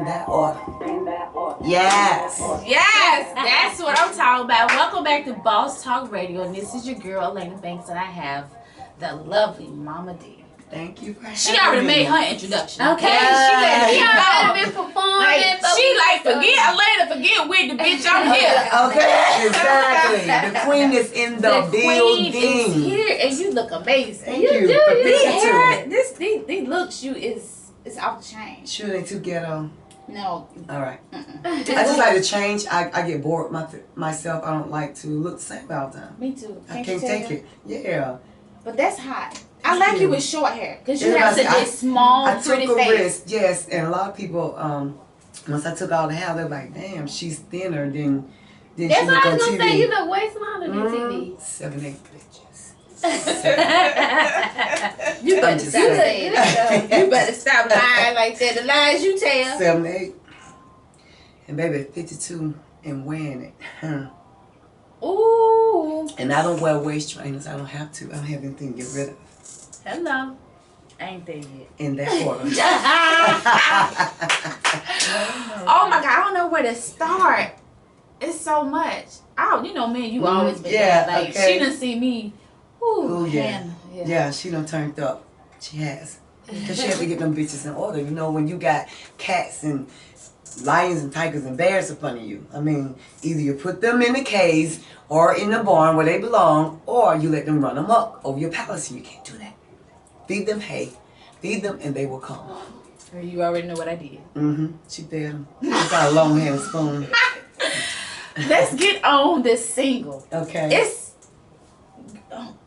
that order. Yes. Yes, that's what I'm talking about. Welcome back to Boss Talk Radio, and this is your girl, Elena Banks, and I have the lovely Momma Dee. Thank you for having She already me. made her introduction. Okay, Yeah. she already been performing. Like, she like, forget Elena, forget Whitney, bitch, I'm here. Okay, exactly. The queen is in the queen building. is here, and you look amazing. Thank you. For These looks you is off the chain. Sure, they too ghetto. No. All right. I just like to change. I get bored myself. I don't like to look the same all the time. Me too. I can't take it. Yeah. But that's hot. I like you with short hair because you Everybody have such a small, I pretty took a face. risk, yes, and a lot of people, once I took all the hair, they're like, damn, she's thinner than she That's look what I on was gonna TV. say. You look way smaller than TV. 7'8" bitches. You better I'm just stop saying that. You better stop lying like that. The lies you tell. 7'8", and baby, 52 and wearing it. Ooh. And I don't wear waist trainers. I don't have to. I don't have anything to get rid of. Hello. Ain't there yet. In that order. Oh my God, I don't know where to start. It's so much. Oh, you know me and you always been yeah, there. Like, okay. she done see me. Ooh, Yeah. Yeah, she done turned up. She has. Because she had to get them bitches in order. You know, when you got cats and lions and tigers and bears in front of you. I mean, either you put them in a cage or in the barn where they belong, or you let them run amok over your palace. You can't do that. Feed them hay. Feed them and they will come. You already know what I did. Mm-hmm. She fed them. She got a long hand spoon. Let's get on this single. Okay. It's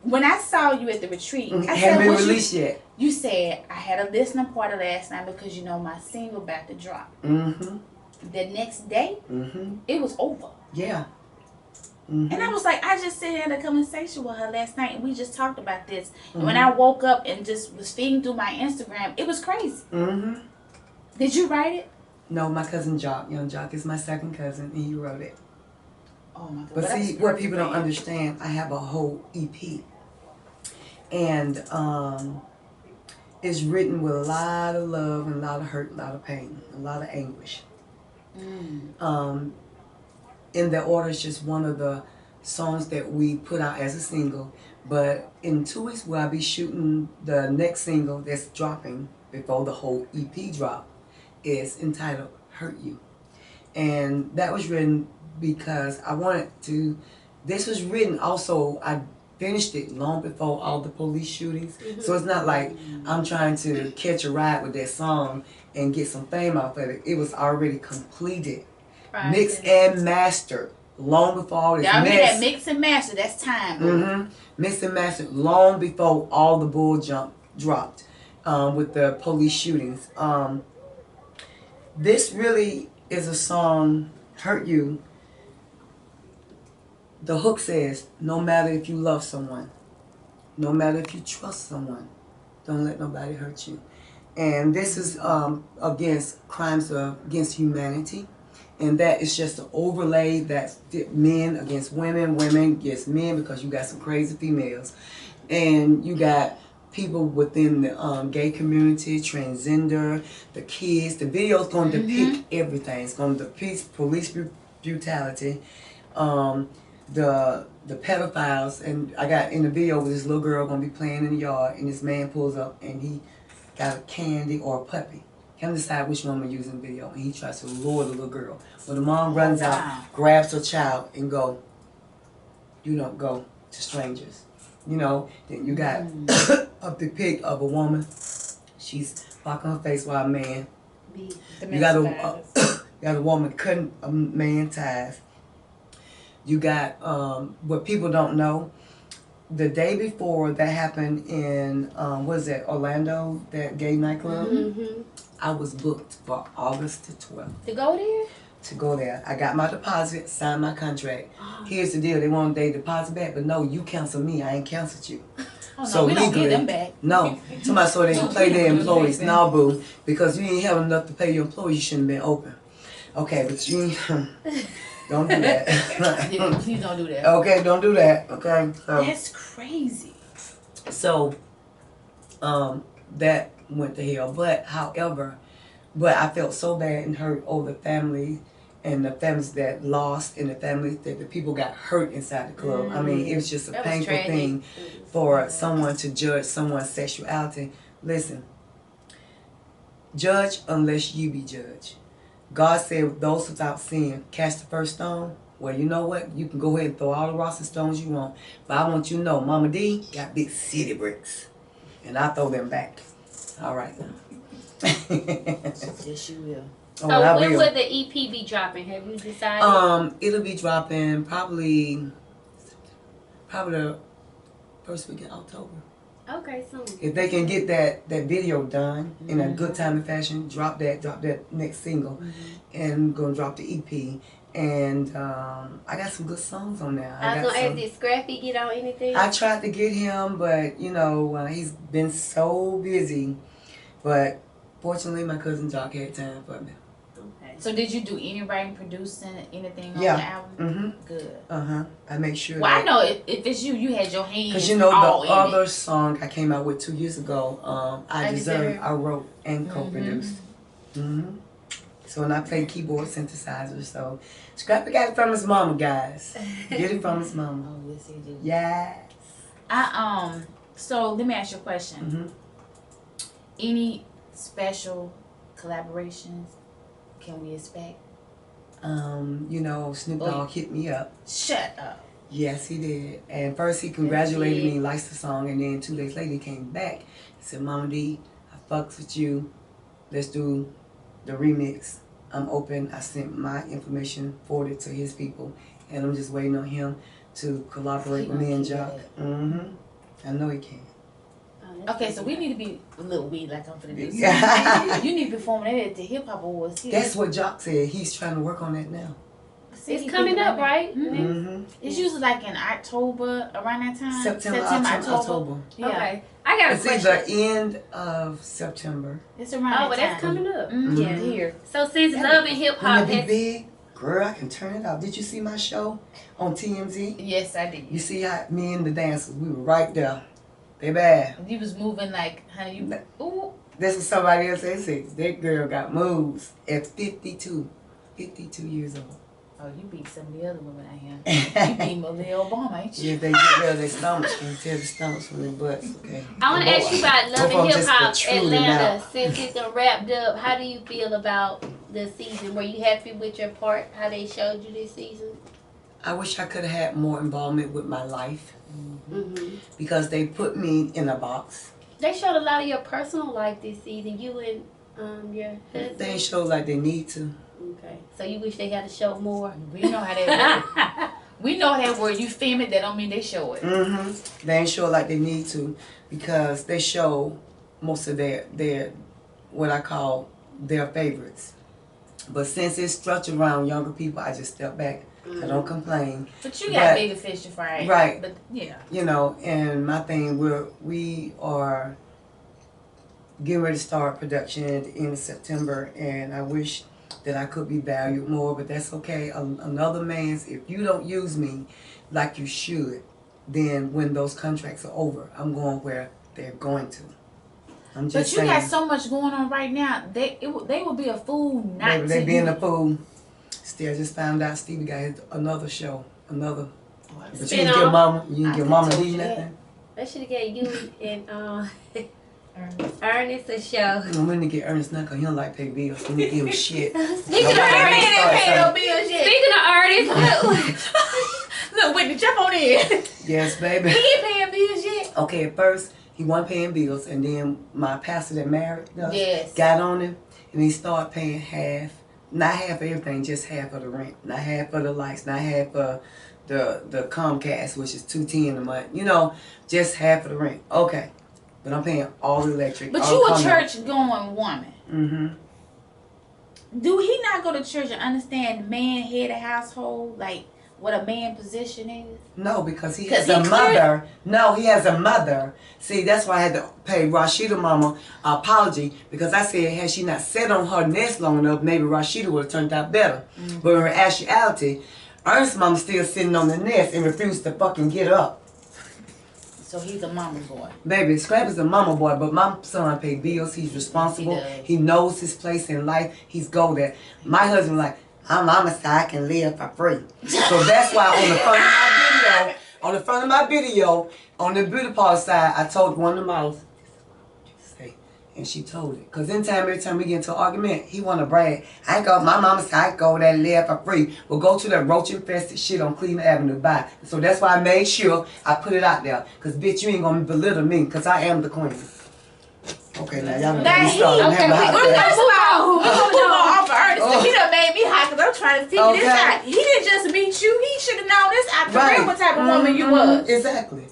when I saw you at the retreat, I Haven't been said, released yet. You said I had a listening party last night because you know my single about to drop. Mm-hmm. The next day, it was over. Yeah. And I was like, I just sat here in a conversation with her last night, and we just talked about this. And when I woke up and just was feeding through my Instagram, it was crazy. Did you write it? No, my cousin Jock, Young Jock, is my second cousin, and he wrote it. Oh my God. But see, what people don't understand, I have a whole EP. And it's written with a lot of love and a lot of hurt, a lot of pain, a lot of anguish. In that order, it's just one of the songs that we put out as a single. But in 2 weeks, we'll be shooting the next single that's dropping before the whole EP drop. Is entitled Hurt You. And that was written because I wanted to, this was written also, I finished it long before all the police shootings. So it's not like I'm trying to catch a ride with that song and get some fame off of it. It was already completed. Mixed and mastered long before all this Y'all mess. hear that mix and master, that's time. Mixed and mastered long before all the bull jump dropped with the police shootings. This really is a song, Hurt You. The hook says, no matter if you love someone, no matter if you trust someone, don't let nobody hurt you. And this is against crimes against humanity. And that is just an overlay that's men against women, women against men, because you got some crazy females. And you got people within the gay community, transgender, the kids. The video's going to depict everything. It's going to depict police brutality, the pedophiles. And I got in the video with this little girl going to be playing in the yard, and this man pulls up and he got a candy or a puppy. Can't decide which one I'm going to use in the video, and he tries to lure the little girl. When the mom runs out, grabs her child, and go, you don't go to strangers. You know, then you got a depict of a woman. She's blocking her face while a man. You got a woman cutting a man ties. You got what people don't know. The day before that happened in what is that, Orlando, that gay nightclub. I was booked for August the 12th. To go there? To go there. I got my deposit, signed my contract. Here's the deal, they want their deposit back, but no, you canceled me, I ain't canceled you. Oh, no, So we don't legally, get them back. No. Somebody so they can play their employees. No, boo. Because you ain't have enough to pay your employees, you shouldn't have been open. Okay, but you ain't, don't do that. Yeah, please don't do that. Okay, don't do that. Okay. So, that's crazy. So, that went to hell. But, however, But I felt so bad and hurt over the family and the families that lost and the families that the people got hurt inside the club. I mean, it was just a That was painful tragic. thing for someone to judge someone's sexuality. Listen, judge unless you be judged. God said, those without sin cast the first stone. Well, you know what? You can go ahead and throw all the rocks and stones you want. But I want you to know, Momma Dee got big city bricks. And I throw them back. All right now. Yes, you will. So I when will. would the EP be dropping? Have you decided? It'll be dropping probably the first week in October. Okay, soon. If they can get that video done in a good time and fashion, drop that next single, and gonna drop the EP. And I got some good songs on there. I was gonna ask, did Scrappy get on anything? I tried to get him, but you know he's been so busy. But fortunately, my cousin Jock had time for me. Okay. So did you do any writing, producing, anything on Yeah. the album? Mm-hmm. Good. I make sure. Well, I know if it's you, you had your hands. Because you know all the in other it. song I came out with 2 years ago, I Deserve, I wrote and co-produced. So when I play keyboard synthesizer, so Scrappy got it from his mama, guys. Get it from his mama. Oh yes, he did. Yes. So let me ask you a question. Mm-hmm. Any special collaborations can we expect? You know, Snoop Dogg hit me up. Shut up. Yes, he did. And first he congratulated me, likes the song, and then 2 days later he came back. He said, Momma Dee, I fucks with you. Let's do the remix. I'm open. I sent my information forwarded to his people, and I'm just waiting on him to collaborate with me and Jock. I know he can. Okay, so we need to be a little weed like I'm finna do. Yeah. You need to be performing that at the Hip Hop Awards. That's what Jock said. He's trying to work on that now. See, It's coming up, right? It's usually like in October, around that time. September, October. Yeah. Okay. I got a It's question. either end of September. It's around Oh, that but time. that's coming up. Yeah, here. So since Love and Hip Hop When it has... be big, girl, I can turn it up. Did you see my show on TMZ? Yes, I did. You see how me and the dancers, we were right there. Baby. You was moving like, honey, you. Ooh. This is somebody else that says that girl got moves at 52 years old. Oh, you beat some of the other women out here. You beat Michelle Obama, ain't you? Yeah, they get rid of their stomachs. You can tell the stomachs from their butts, okay? I want to ask you about Love Both of and them Hip just Hop protruding Atlanta. out. Since it's wrapped up, how do you feel about the season? Were you happy with your part, how they showed you this season? I wish I could have had more involvement with my life because they put me in a box. They showed a lot of your personal life this season. You and your husband. They ain't show like they need to. Okay. So you wish they had to show more. We know how that works. We know that word. You film it, that don't mean they show it. They ain't show like they need to because they show most of their what I call their favorites. But since it's structured around younger people, I just step back. I don't complain. But you got bigger fish to fry. Right. But yeah. You know, and my thing, we are getting ready to start production at the end of September, and I wish that I could be valued more, but that's okay. Another man's, if you don't use me like you should, then when those contracts are over, I'm going where they're going to. I'm just But you saying. got so much going on right now. They would be a fool not Baby, to. they being a fool. Still, I just found out Stevie got another show, another. But you didn't give Mama, you didn't give Momma Dee nothing. They should have gave you and Ernest a show. I'm gonna get Ernest now because he don't like pay bills. We need to give him shit. Speaking of Ernest, Look, Whitney, jump on in. Yes, baby. He ain't paying bills yet. Okay, at first he wasn't paying bills, and then my pastor that married us Yes. got on him, and he started paying half. Not half of everything, just half of the rent. Not half of the lights, not half of the Comcast, which is $210 a month. You know, just half of the rent. Okay. But I'm paying all the electric. But all you the a plumbing. church going woman. Do he not go to church and understand man head of household, like what a man position is? No, because he 'Cause has a he mother. No, he has a mother. See, that's why I had to pay Rashida Mama an apology, because I said had she not sat on her nest long enough, maybe Rashida would have turned out better. But in actuality, Ernest Mama still sitting on the nest and refused to fucking get up. So he's a mama's boy. Baby, Scrap is a mama boy, but my son paid bills. He's responsible. He knows his place in life. He's go there. My husband like, I'm mama so I can live for free. So that's why on the front of my video, on the beauty parlor side, I told one of the models, say, and she told it. Because every time we get into an argument, he want to brag. My mama said I go there and live for free. Well, go to that roach-infested shit on Cleveland Avenue, bye. So that's why I made sure I put it out there. Because, bitch, you ain't going to belittle me because I am the queen. Okay, now y'all That he, okay, we're gonna move on off of Ernest. He done made me hot because I'm trying to figure this out. He didn't just meet you. He should have known this out the real what type of woman you was. Exactly.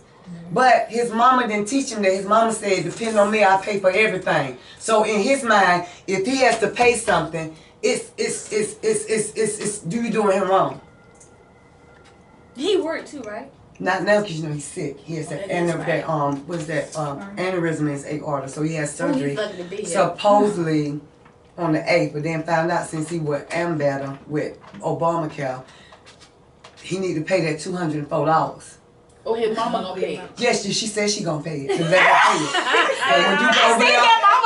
But his mama didn't teach him that. His mama said, depend on me, I pay for everything. So in his mind, if he has to pay something, it's you doing him wrong. He worked too, right? Not now, because you know he's sick. He has aneurysm in his aorta, so he has surgery. Supposedly on the 8th, but then found out since he was better with Obamacare, he need to pay that $204. Oh, his mama gonna pay it. Yes, she said she gonna pay it.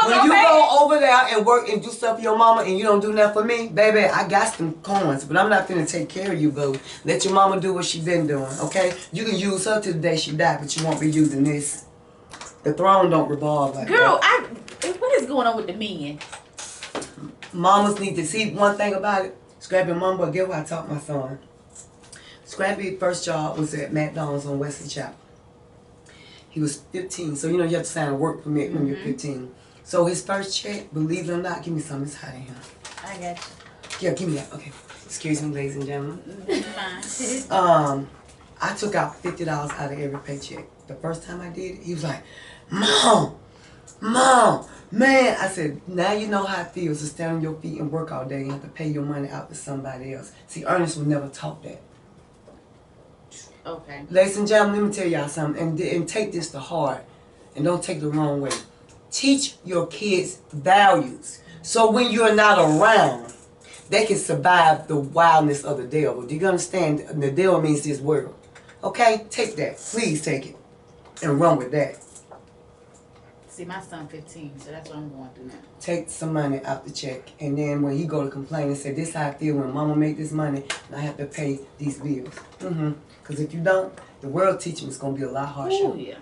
When you go over there and work and do stuff for your mama and you don't do nothing for me, baby, I got some coins, but I'm not finna take care of you, boo. Let your mama do what she been doing, okay? You can use her till the day she die, but you won't be using this. The throne don't revolve like Girl, that. What is going on with the men? Mamas need to see one thing about it. Scrappy mama, get what I taught my son. Scrappy's first job was at McDonald's on Wesley Chapel. He was 15, so you know you have to sign a work permit when you're 15. So his first check, believe it or not, give me something, it's hot in here. I got you. Yeah, give me that, okay. Excuse me, ladies and gentlemen. Fine. I took out $50 out of every paycheck. The first time I did it, he was like, Mom, man. I said, now you know how it feels to stand on your feet and work all day and have to pay your money out to somebody else. See, Ernest would never talk that. Okay. Ladies and gentlemen, let me tell y'all something, and take this to heart, and don't take it the wrong way. Teach your kids values, so when you're not around, they can survive the wildness of the devil. Do you understand? The devil means this world. Okay? Take that. Please take it, and run with that. See, my son 15, so that's what I'm going through now. Take some money out the check, and then when he go to complain and say, this is how I feel when mama make this money, and I have to pay these bills. Because if you don't, the world teaching is going to be a lot harsher. Oh, yeah.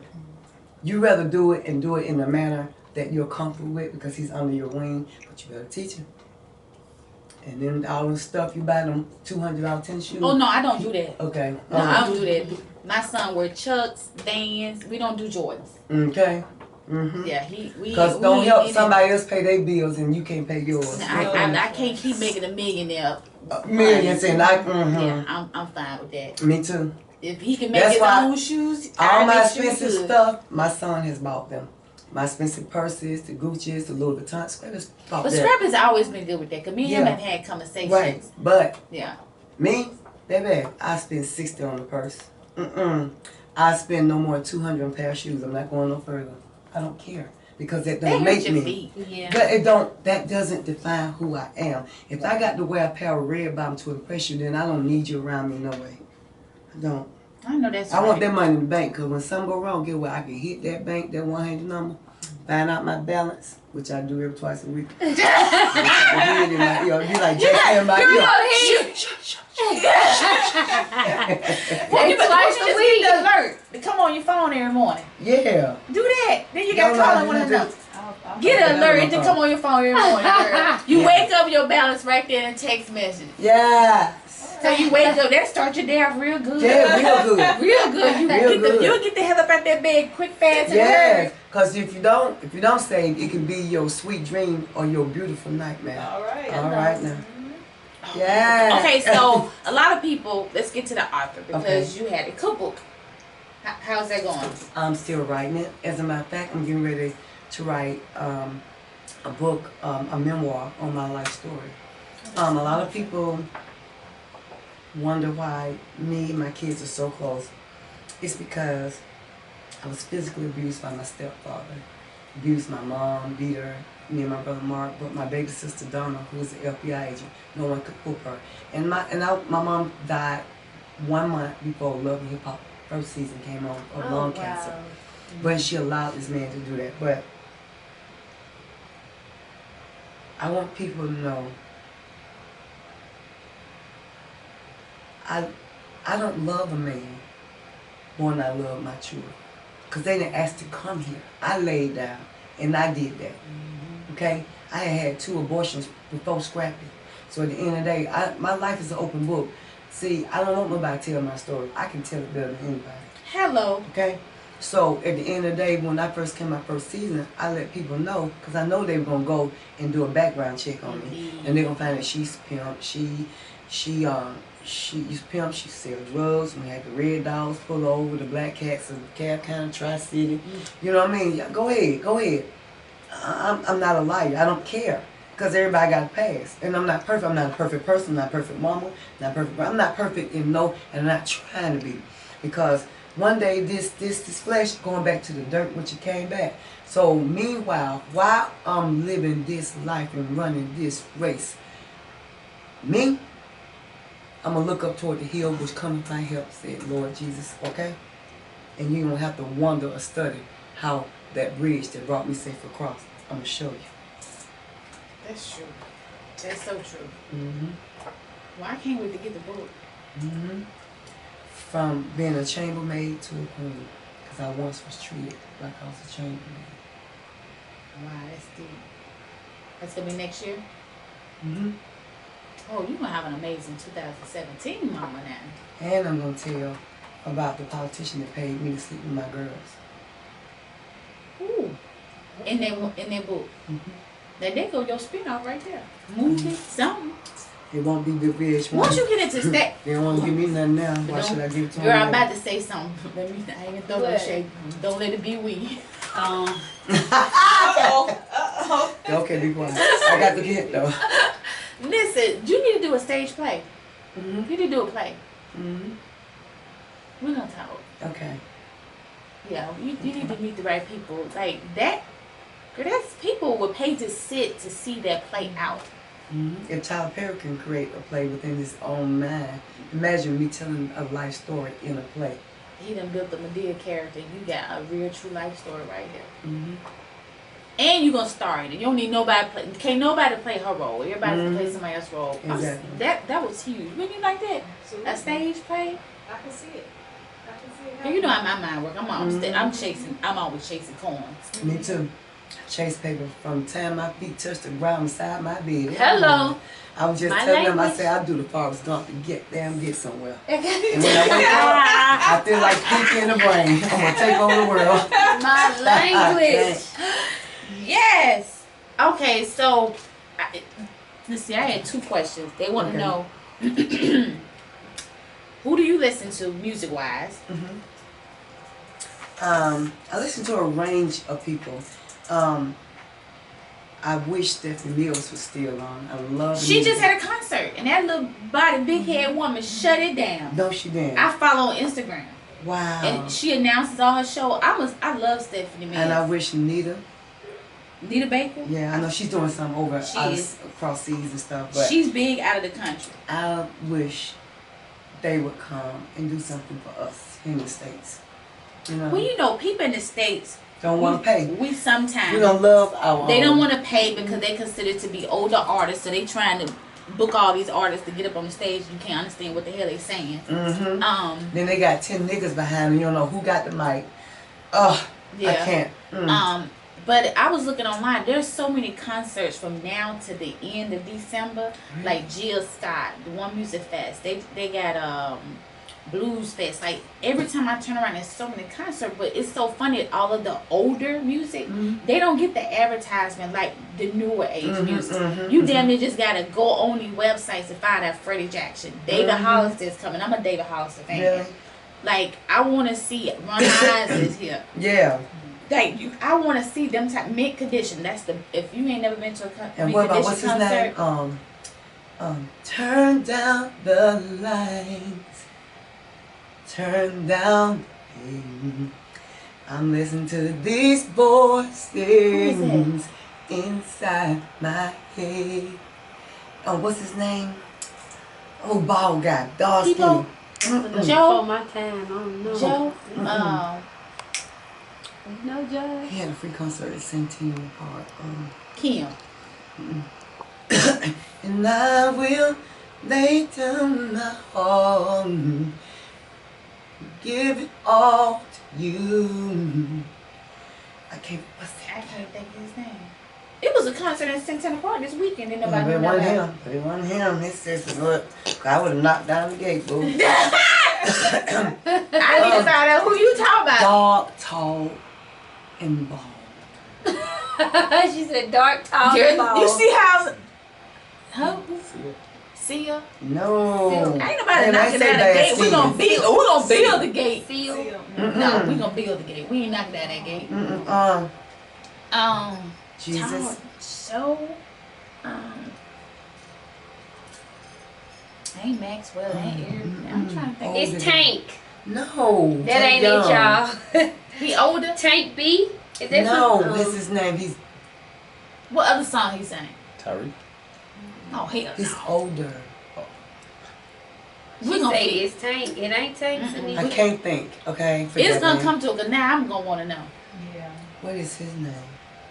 You rather do it and do it in a manner that you're comfortable with because he's under your wing, but you better teach him. And then all the stuff you buy them $200 tennis shoes. Oh, no, I don't do that. Okay. No, I don't do that. My son wear Chucks, Vans. We don't do Jordans. Okay. Yeah, because don't help somebody else pay their bills and you can't pay yours. I can't keep making a millionaire. Millions and yeah, I'm fine with that. Me too. If he can make his own shoes, all my expensive stuff, my son has bought them. My expensive purses, the Gucci's, the Louis Vuitton. But Scrap has always been good with that. Cause me and him have had conversations. Right, but yeah, me, baby, I spend $60 on the purse. I spend no more than $200 on a pair of shoes. I'm not going no further. I don't care because that don't make me. Yeah. But that doesn't define who I am. If I got to wear a pair of red bottom to impress you, then I don't need you around me no way. I don't. I know that's I want that money in the bank because when something go wrong, get where I can hit that bank, that 100 number, find out my balance, which I do every twice a week. Be like JK in my ear. Well, you just need the alert to come on your phone every morning. Yeah. Do that. Then you got to call and want to know. Get an alert to come on your phone every morning, girl. You wake up, your balance right there in text message. Yeah. So you wake up, that start your day off real good. Yeah, real good. Real good. You'll get the hell up out that bed quick, fast, and yeah. Because if you don't save, it can be your sweet dream or your beautiful nightmare. All right. All right now. Yeah. Okay, so a lot of people, let's get to the author because you had a cookbook. How's that going? I'm still writing it. As a matter of fact, I'm getting ready to write a book, a memoir on my life story. A lot of people wonder why me and my kids are so close. It's because I was physically abused by my stepfather. Abused my mom, beat her, me and my brother Mark, but my baby sister Donna, who was an FBI agent, no one could whoop her. And my mom died 1 month before Love and Hip Hop first season came on of Oh, lung wow. cancer. But she allowed this man to do that. But I want people to know I don't love a man more than I love my children. Because they didn't ask to come here. I laid down and I did that. Okay? I had 2 abortions before scrapping. So at the end of the day, my life is an open book. See, I don't want nobody to tell my story. I can tell it better than anybody. Hello. Okay? So at the end of the day, when I first came my first season, I let people know, because I know they were going to go and do a background check on me. And they're going to find that she's pimp. She's pimp, she sells drugs. We had the red dogs pull over, the black cats in Cab County, Tri-City. You know what I mean? Yeah, go ahead. I'm not a liar. I don't care. Because everybody got a past. And I'm not perfect. I'm not a perfect person. I'm not a perfect mama. I'm not perfect in no, and I'm not trying to be. Because one day this flesh going back to the dirt which it came back. So meanwhile, while I'm living this life and running this race, me, I'm going to look up toward the hill which cometh my help, said Lord Jesus, okay? And you're going to have to wonder or study how that bridge that brought me safe across, I'm going to show you. That's true. That's so true. Mm-hmm. Well, I can't wait to get the book. Mm-hmm. From being a chambermaid to a queen. Because I once was treated like I was a chambermaid. Wow, that's deep. That's going to be next year? Mm-hmm. Oh, you're going to have an amazing 2017 mama now. And I'm going to tell about the politician that paid me to sleep with my girls. Ooh. In that book. Mm-hmm. Now, there go your spin-off right there. Movie, something. It won't be the VH1. Once you get into that, They don't want to give me nothing now. Why should I give it to them? girl, I'm now? about to say something. I ain't gonna throw no shade. Don't let it be we. Okay, be quiet. I got the hint though. Listen, you need to do a stage play. Mm-hmm. You need to do a play. Mm-hmm. We're gonna talk. Okay. Yeah, you need to meet the right people. Like that, girl, that's people would pay to sit to see that play out. Mm-hmm. If Tyler Perry can create a play within his own mind, imagine me telling a life story in a play. He done built the Medea character. You got a real true life story right here. Mm-hmm. And you gonna star in it. You don't need nobody play. Can't nobody play her role. Everybody can play somebody else's role. Exactly. That was huge. Wouldn't you like that? Absolutely. A stage play. I can see it. I can see it. And you know how my mind work. I'm chasing. I'm always chasing coins. Me too. Chase paper from the time my feet touch the ground beside my bed. Hello. I was just My telling them, I language. said, I do the Forrest Gump to get somewhere. And when I wake up, I feel like Pinky in the brain. I'm going to take over the world. My language. Yes. Okay, so let's see. I had 2 questions. They want to know who do you listen to music wise? Mm-hmm. I listen to a range of people. I wish Stephanie Mills was still on. I love the She music. just had a concert, and that little body, big head woman shut it down. No, she didn't. I follow on Instagram, Wow. and she announces all her show. I love Stephanie Mills. And I wish Nita. Baker. Yeah, I know she's doing something over She out is. across seas and stuff. But She's big out of the country. I wish they would come and do something for us here in the States. You know, Well, you know, people in the States don't want to pay. We sometimes We don't love our they own. don't want to pay because they consider to be older artists, so they trying to book all these artists to get up on the stage. You can't understand what the hell they saying. Mm-hmm. Then they got 10 niggas behind them. You don't know who got the mic. Oh, Yeah. I can't. But I was looking online. There's so many concerts from now to the end of December. Really? Like Jill Scott, the One Music Fest. They got Blues Fest. Like every time I turn around, there's so many concerts. But it's so funny. All of the older music, they don't get the advertisement like the newer age music. You damn near just gotta go on these websites to find out Freddie Jackson. David Hollister's coming. I'm a David Hollister fan. Really? Like I want to see Ron Hines is here. Yeah. Like I want to see them type mint condition. That's the if you ain't never been to a And mint what about condition what's his concert. name? Turn down the lights. Turn down. I'm listening to these voices inside my head. Oh, what's his name? Oh, bald guy, dark skin. Before my time, I don't know. Joe. No, Joe. He had a free concert at Centennial Park. Kim. And I will lay down my heart, give it all to you. I can't. What's I that? can't think of his name. It was a concert in Centennial Park this weekend, and nobody But it knew wasn't about him. But it wasn't him. His sister, look, I would have knocked down the gate, boo. I need to find out who you talking about. Dark, tall, and bald. She said dark, tall, You bald. see how? Huh? See ya? No. Ain't nobody And I knocking say down the bad gate. We gonna Stevens. build. We gonna build the gate. Seal. No, we gonna build the gate. We ain't knocking down that gate. Jesus. So, ain't Maxwell, ain't Eric. I'm trying to think. It's Tank. No. That ain't it, y'all. He older. Tank B? Is that No, some- that's his name. He's What other song he sang? Tyree. Oh hell he's no. older. We She gonna say figure. it's Tank. It ain't Tank. Mm-mm. I can't think. Okay. It's forget gonna name. come to a. Now I'm gonna want to know. Yeah. What is his name?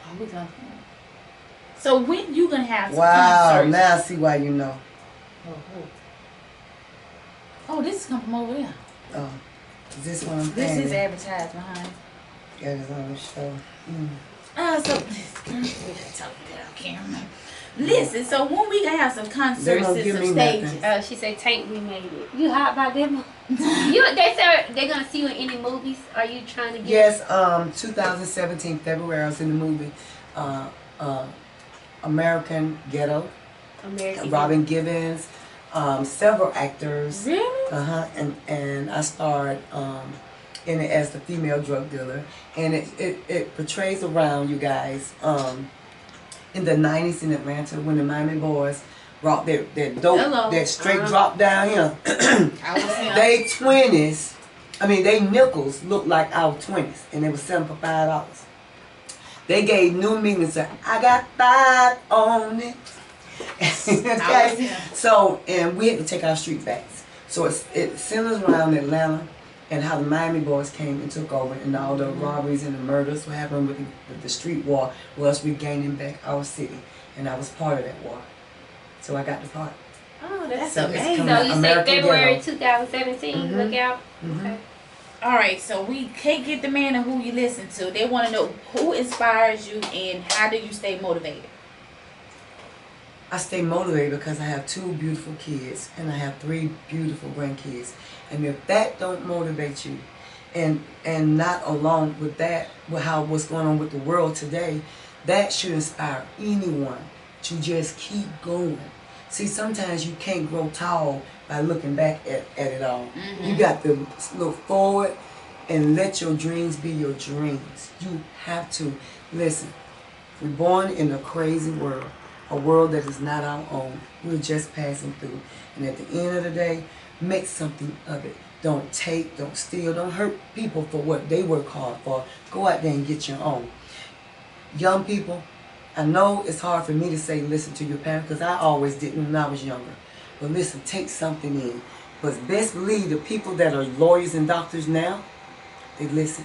Oh, we gonna. So when you gonna have some Wow. concerts? Now I see why you know. Oh, this is coming from over there. Oh, is this one I'm This paying? is advertised behind. Yeah, it's on the show. So we gotta talk about. I can't remember. Listen, so when we gonna have some They concerts won't and give some me stages? nothing. She said Tank, we made it. You hot by them? They said they're gonna see you in any movies. Are you trying to get? Yes. 2017 February I was in the movie, American Ghetto. American. Robin Givens, several actors. Really? And I starred in it as the female drug dealer, and it portrays around you guys in the 90s in Atlanta when the Miami Boys brought their dope, Hello. that straight drop down here. I was saying. They 20s, I mean they nickels looked like our 20s, and they were selling for $5. They gave new meaning to I got 5 on it. Okay? So, and we had to take our street backs. So it centers around Atlanta and how the Miami Boys came and took over, and all the robberies and the murders, what happened with the street war, was regaining back our city. And I was part of that war. So I got the part. Oh, that's So it's amazing. coming So you American say February Ghetto. 2017. Look out. Okay. All right, so we can't get the man and who you listen to. They want to know who inspires you and how do you stay motivated. I stay motivated because I have 2 beautiful kids and I have 3 beautiful grandkids. And if that don't motivate you, and not along with that, with what's going on with the world today, that should inspire anyone to just keep going. See, sometimes you can't grow tall by looking back at it all. You got to look forward and let your dreams be your dreams. You have to. Listen, we're born in a crazy world. A world that is not our own. We're just passing through. And at the end of the day, make something of it. Don't take, don't steal, don't hurt people for what they work hard for. Go out there and get your own. Young people, I know it's hard for me to say listen to your parents because I always didn't when I was younger. But listen, take something in. But best believe the people that are lawyers and doctors now, they listen.